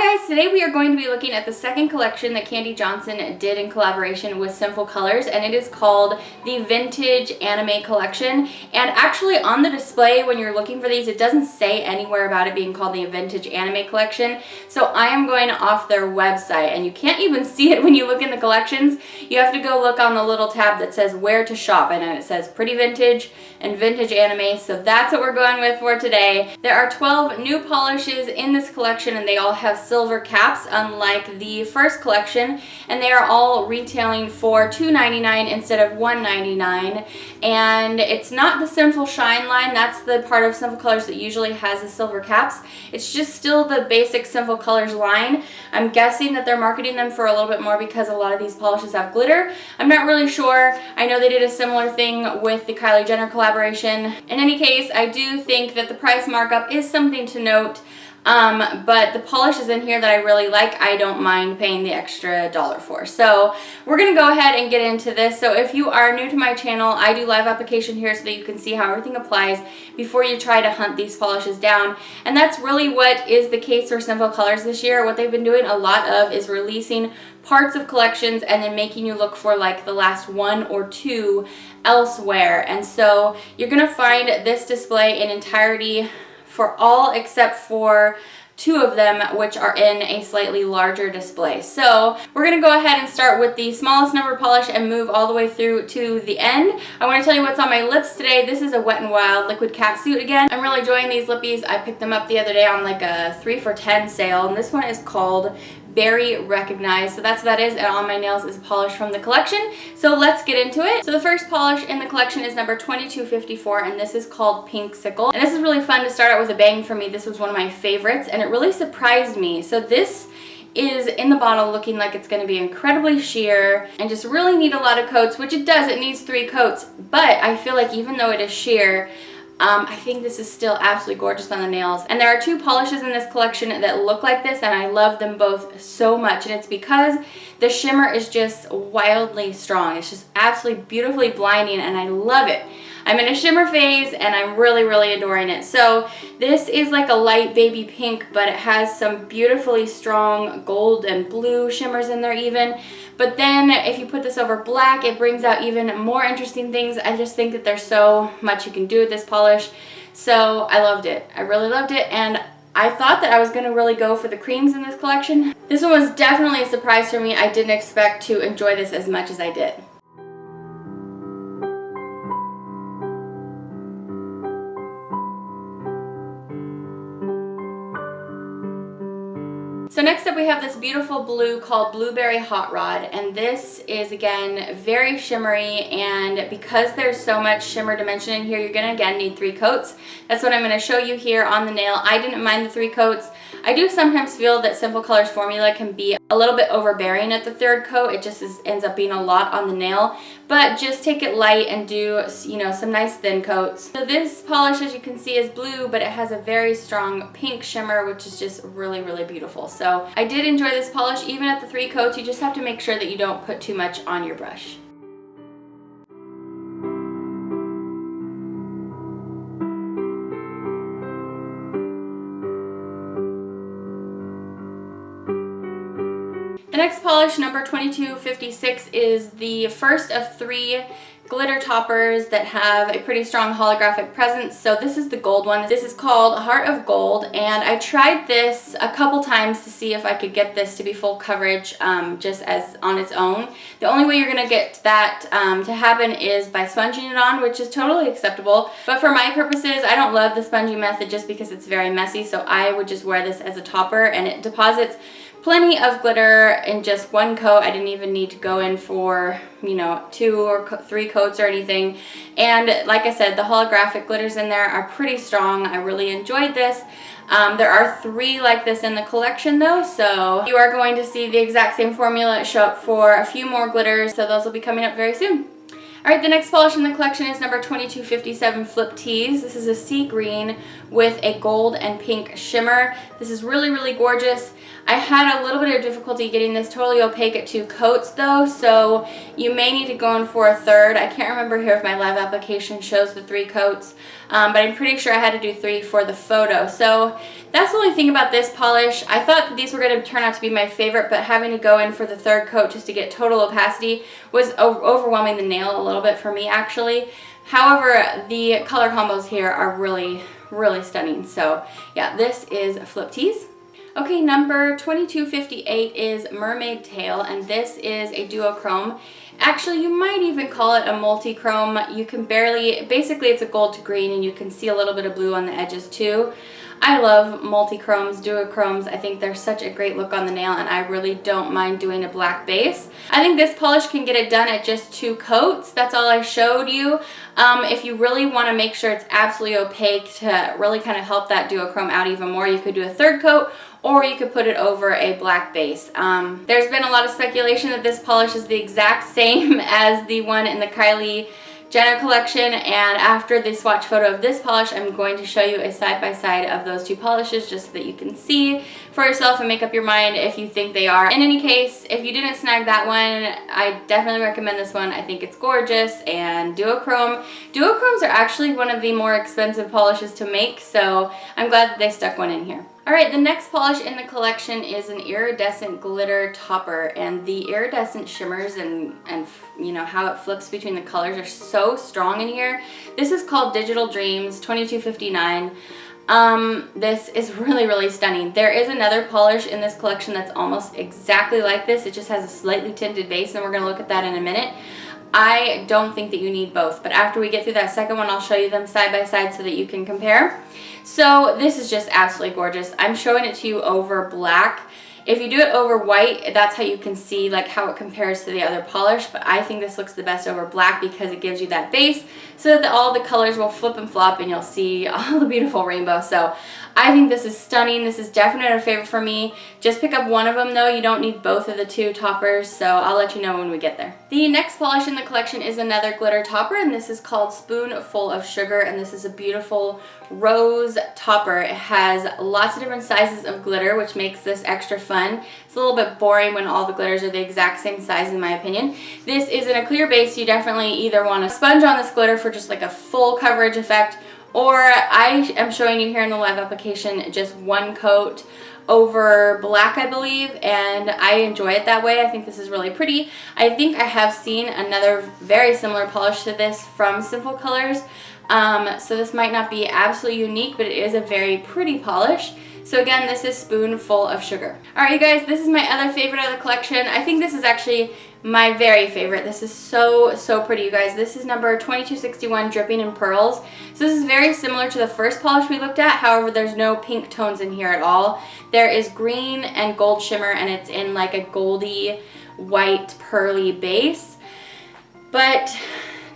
Hi guys, today we are going to be looking at the second collection that Kandee Johnson did in collaboration with Sinful Colors, and it is called the Vintage Anime Collection. And actually on the display when you're looking for these, it doesn't say anywhere about it being called the Vintage Anime Collection. So I am going off their website, and you can't even see it when you look in the collections. You have to go look on the little tab that says where to shop, and it says Pretty Vintage and Vintage Anime. So that's what we're going with for today. There are 12 new polishes in this collection, and they all have silver caps, unlike the first collection, and they are all retailing for $2.99 instead of $1.99. And it's not the Sinful Shine line. That's the part of Sinful Colors that usually has the silver caps. It's just still the basic Sinful Colors line. I'm guessing that they're marketing them for a little bit more because a lot of these polishes have glitter. I'm not really sure. I know they did a similar thing with the Kylie Jenner collaboration. In any case, I do think that the price markup is something to note. But the polishes in here that I really like, I don't mind paying the extra $1 for. So we're going to go ahead and get into this. So if you are new to my channel, I do live application here so that you can see how everything applies before you try to hunt these polishes down. And that's really what is the case for Sinful Colors this year. What they've been doing a lot of is releasing parts of collections and then making you look for like the last one or two elsewhere. And so you're going to find this display in entirety for all except for two of them, which are in a slightly larger display. So we're going to go ahead and start with the smallest number polish and move all the way through to the end. I want to tell you what's on my lips today. This is a Wet n Wild Liquid Catsuit again. I'm really enjoying these lippies. I picked them up the other day on like a 3 for $10 sale, and this one is called Berry Recognized. So that's what that is, and on my nails is a polish from the collection. So let's get into it. So the first polish in the collection is number 2254, and this is called Pinksicle. And this is really fun to start out with a bang for me. This was one of my favorites, and it really surprised me. So this is in the bottle looking like it's going to be incredibly sheer and just really need a lot of coats, which it does. It needs 3 coats, but I feel like even though it is sheer, I think this is still absolutely gorgeous on the nails. And there are 2 polishes in this collection that look like this, and I love them both so much. And it's because the shimmer is just wildly strong. It's just absolutely beautifully blinding, and I love it. I'm in a shimmer phase, and I'm really, really adoring it. So this is like a light baby pink, but it has some beautifully strong gold and blue shimmers in there even. But then if you put this over black, it brings out even more interesting things. I just think that there's so much you can do with this polish. So I loved it. I really loved it, and I thought that I was going to really go for the creams in this collection. This one was definitely a surprise for me. I didn't expect to enjoy this as much as I did. So next up we have this beautiful blue called Blueberry Hot Rod, and this is again very shimmery, and because there's so much shimmer dimension in here, you're gonna again need 3 coats. That's what I'm gonna show you here on the nail. I didn't mind the 3 coats. I do sometimes feel that Sinful Colors formula can be a little bit overbearing at the 3rd coat. It just ends up being a lot on the nail, but just take it light and do, you know, some nice thin coats. So this polish, as you can see, is blue, but it has a very strong pink shimmer, which is just really, really beautiful. So I did enjoy this polish even at the 3 coats. You just have to make sure that you don't put too much on your brush. The next polish, number 2256, is the first of 3 glitter toppers that have a pretty strong holographic presence. So this is the gold one. This is called Heart of Gold, and I tried this a couple times to see if I could get this to be full coverage just as on its own. The only way you're going to get that to happen is by sponging it on, which is totally acceptable. But for my purposes, I don't love the sponging method just because it's very messy, so I would just wear this as a topper, and it deposits plenty of glitter in just 1 coat. I didn't even need to go in for, you know, 2 or 3 coats or anything. And like I said, the holographic glitters in there are pretty strong. I really enjoyed this. There are 3 like this in the collection though, so you are going to see the exact same formula show up for a few more glitters, so those will be coming up very soon. Alright, the next polish in the collection is number 2257 Flip Tease. This is a sea green with a gold and pink shimmer. This is really, really gorgeous. I had a little bit of difficulty getting this totally opaque at 2 coats though, so you may need to go in for a third. I can't remember here if my live application shows the 3 coats, but I'm pretty sure I had to do 3 for the photo. So that's the only thing about this polish. I thought that these were going to turn out to be my favorite, but having to go in for the 3rd coat just to get total opacity was overwhelming the nail a little bit for me actually. However, the color combos here are really, really stunning. So yeah, this is Flip Tease. Okay, number 2258 is Mermaid Tail, and this is a duochrome. Actually, you might even call it a multi-chrome. You can basically it's a gold to green, and you can see a little bit of blue on the edges too. I love multi-chromes, duochromes. I think they're such a great look on the nail, and I really don't mind doing a black base. I think this polish can get it done at just 2 coats. That's all I showed you. If you really want to make sure it's absolutely opaque to really kind of help that duochrome out even more, you could do a 3rd coat, or you could put it over a black base. There's been a lot of speculation that this polish is the exact same as the one in the Kylie Jenner collection, and after the swatch photo of this polish, I'm going to show you a side-by-side of those 2 polishes just so that you can see for yourself and make up your mind if you think they are. In any case, if you didn't snag that one, I definitely recommend this one. I think it's gorgeous, and duochrome. Duochromes are actually one of the more expensive polishes to make, so I'm glad that they stuck one in here. Alright, the next polish in the collection is an iridescent glitter topper, and the iridescent shimmers and you know how it flips between the colors are so strong in here. This is called Digital Dreams 2259. This is really, really stunning. There is another polish in this collection that's almost exactly like this. It just has a slightly tinted base, and we're going to look at that in a minute. I don't think that you need both, but after we get through that second one, I'll show you them side by side so that you can compare. So this is just absolutely gorgeous. I'm showing it to you over black. If you do it over white, that's how you can see like how it compares to the other polish, but I think this looks the best over black because it gives you that base so that all the colors will flip and flop and you'll see all the beautiful rainbow. So I think this is stunning. This is definitely a favorite for me. Just pick up one of them though. You don't need both of the 2 toppers, so I'll let you know when we get there. The next polish in the collection is another glitter topper, and this is called Spoonful of Sugar, and this is a beautiful rose topper. It has lots of different sizes of glitter, which makes this extra fun. It's a little bit boring when all the glitters are the exact same size in my opinion. This is in a clear base. You definitely either want to sponge on this glitter for just like a full coverage effect, or I am showing you here in the live application just 1 coat over black, I believe, and I enjoy it that way. I think this is really pretty. I think I have seen another very similar polish to this from Sinful Colors, so this might not be absolutely unique, but it is a very pretty polish. So again, this is Spoonful of Sugar. Alright you guys, this is my other favorite of the collection. I think this is actually my very favorite. This is so, so pretty, you guys. This is number 2261, Dripping in Pearls. So this is very similar to the first polish we looked at. However, there's no pink tones in here at all. There is green and gold shimmer, and it's in like a goldy, white, pearly base. But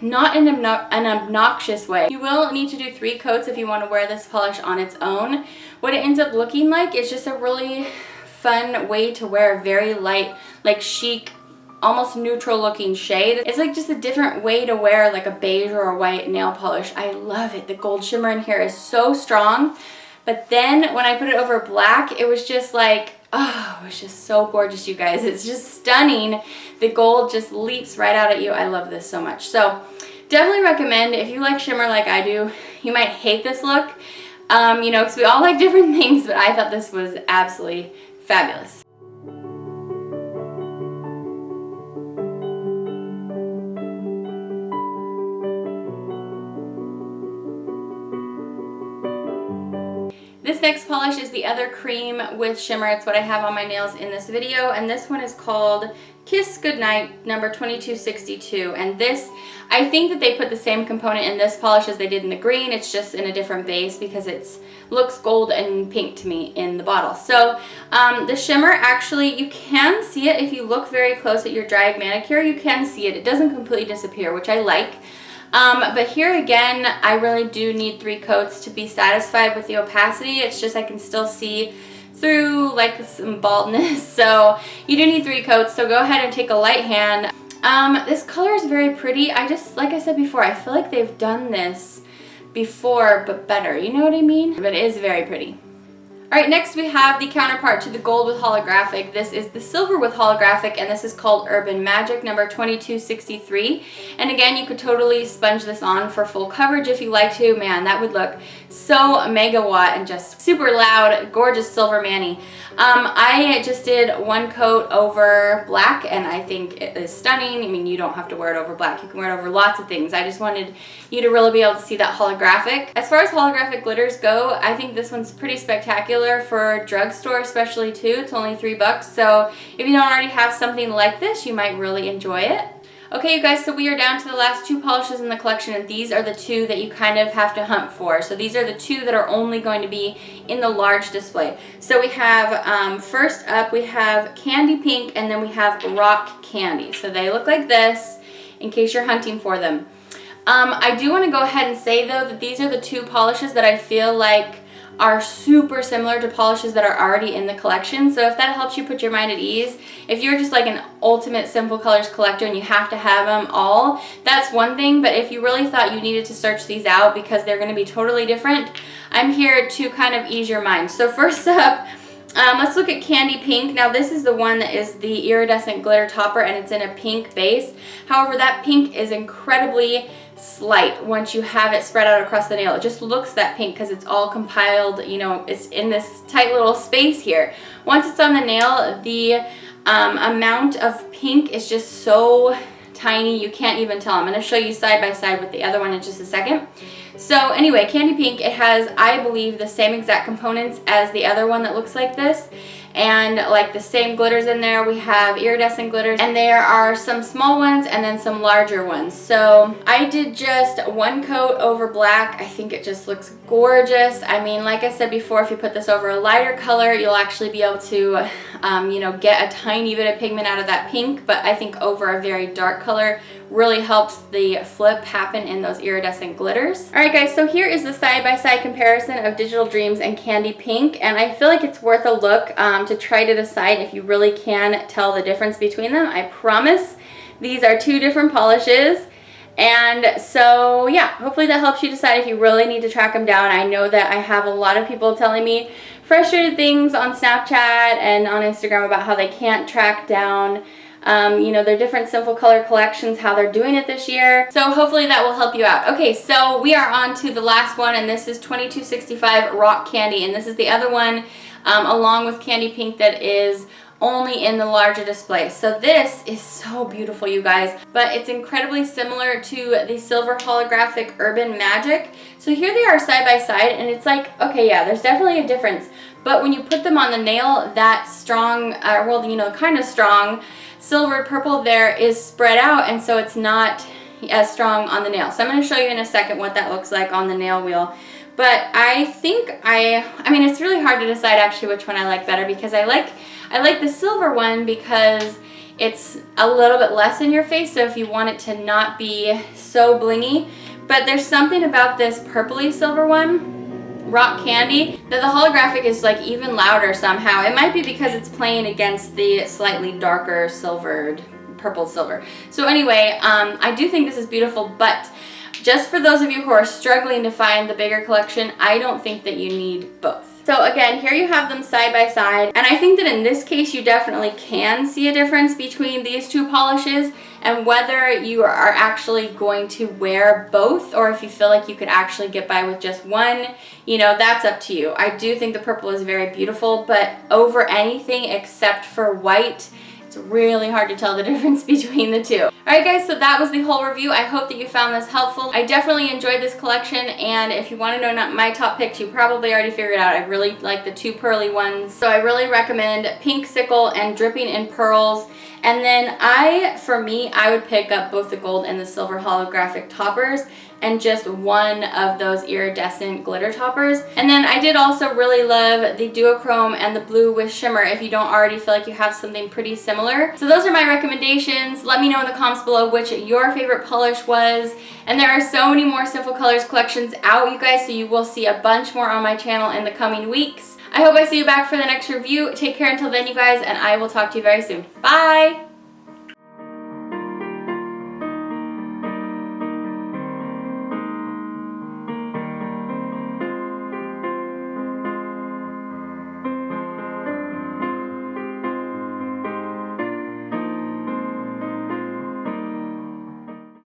not in an obnoxious way. You will need to do 3 coats if you want to wear this polish on its own. What it ends up looking like is just a really fun way to wear a very light, like chic, almost neutral looking shade. It's like just a different way to wear like a beige or a white nail polish. I love it. The gold shimmer in here is so strong. But then when I put it over black, it was just like, oh, it was just so gorgeous, you guys. It's just stunning. The gold just leaps right out at you. I love this so much. So definitely recommend, if you like shimmer like I do, you might hate this look, you know, because we all like different things, but I thought this was absolutely fabulous. This next polish is the other cream with shimmer. It's what I have on my nails in this video, and this one is called Kiss Goodnight number 2262. And this, I think that they put the same component in this polish as they did in the green. It's just in a different base because it looks gold and pink to me in the bottle. So the shimmer, actually, you can see it if you look very close at your dried manicure. You can see it. It doesn't completely disappear, which I like. But here again, I really do need 3 coats to be satisfied with the opacity. It's just I can still see through like some baldness. So you do need 3 coats, so go ahead and take a light hand. This color is very pretty. I just, like I said before, I feel like they've done this before, but better. You know what I mean? But it is very pretty. Alright, next we have the counterpart to the gold with holographic. This is the silver with holographic, and this is called Urban Magic number 2263. And again, you could totally sponge this on for full coverage if you like to. Man, that would look so megawatt and just super loud, gorgeous silver mani. I just did one coat over black, and I think it is stunning. I mean, you don't have to wear it over black. You can wear it over lots of things. I just wanted you to really be able to see that holographic. As far as holographic glitters go, I think this one's pretty spectacular for drugstore especially too. It's only $3, so if you don't already have something like this, you might really enjoy it. Okay, you guys, so we are down to the last two polishes in the collection, and these are the two that you kind of have to hunt for. So these are the two that are only going to be in the large display. So we have, first up, we have Kandee Pink, and then we have Rock Candy. So they look like this, in case you're hunting for them. I do want to go ahead and say, though, that these are the two polishes that I feel like are super similar to polishes that are already in the collection. So if that helps you put your mind at ease, if you're just like an ultimate Sinful Colors collector and you have to have them all, that's one thing. But if you really thought you needed to search these out because they're going to be totally different, I'm here to kind of ease your mind. So first up, let's look at Kandee Pink. Now this is the one that is the iridescent glitter topper, and it's in a pink base. However, that pink is incredibly slight once you have it spread out across the nail. It just looks that pink because it's all compiled, you know, it's in this tight little space here. Once it's on the nail, the amount of pink is just so tiny you can't even tell. I'm going to show you side by side with the other one in just a second. So anyway, Kandee Pink, it has, I believe, the same exact components as the other one that looks like this. And like the same glitters in there. We have iridescent glitters, and there are some small ones and then some larger ones. So I did just one coat over black. I think it just looks gorgeous. I mean, like I said before, if you put this over a lighter color, you'll actually be able to, you know, get a tiny bit of pigment out of that pink. But I think over a very dark color really helps the flip happen in those iridescent glitters. Alright guys, so here is the side-by-side comparison of Digital Dreams and Kandee Pink, and I feel like it's worth a look to try to decide if you really can tell the difference between them. I promise these are two different polishes. And so yeah, hopefully that helps you decide if you really need to track them down. I know that I have a lot of people telling me frustrated things on Snapchat and on Instagram about how they can't track down you know, their different Sinful Color collections, how they're doing it this year. So hopefully that will help you out. Okay, so we are on to the last one, and this is 2265 Rock Candy, and this is the other one along with Kandee Pink that is only in the larger display. So this is so beautiful, you guys, but it's incredibly similar to the silver holographic Urban Magic. So here they are side by side, and it's like, okay, yeah, there's definitely a difference, but when you put them on the nail, that strong, well, you know, kind of strong silver purple there is spread out, and so it's not as strong on the nail. So I'm going to show you in a second what that looks like on the nail wheel. But I think I mean, it's really hard to decide actually which one I like better, because I like the silver one because it's a little bit less in your face, so if you want it to not be so blingy. But there's something about this purpley silver one, Rock Candy, that the holographic is like even louder somehow. It might be because it's playing against the slightly darker silvered purple silver. So anyway, I do think this is beautiful, but just for those of you who are struggling to find the bigger collection, I don't think that you need both. So again, here you have them side by side, and I think that in this case you definitely can see a difference between these two polishes, and whether you are actually going to wear both or if you feel like you could actually get by with just one, you know, that's up to you. I do think the purple is very beautiful, but over anything except for white, it's really hard to tell the difference between the two. Alright guys, so that was the whole review. I hope that you found this helpful. I definitely enjoyed this collection, and if you want to know my top picks, you probably already figured out. I really like the two pearly ones. So I really recommend Pinksicle and Dripping in Pearls. And then for me, I would pick up both the gold and the silver holographic toppers and just one of those iridescent glitter toppers. And then I did also really love the duochrome and the blue with shimmer if you don't already feel like you have something pretty similar. So those are my recommendations. Let me know in the comments below which your favorite polish was. And there are so many more Sinful Colors collections out, you guys, so you will see a bunch more on my channel in the coming weeks. I hope I see you back for the next review. Take care until then, you guys, and I will talk to you very soon. Bye!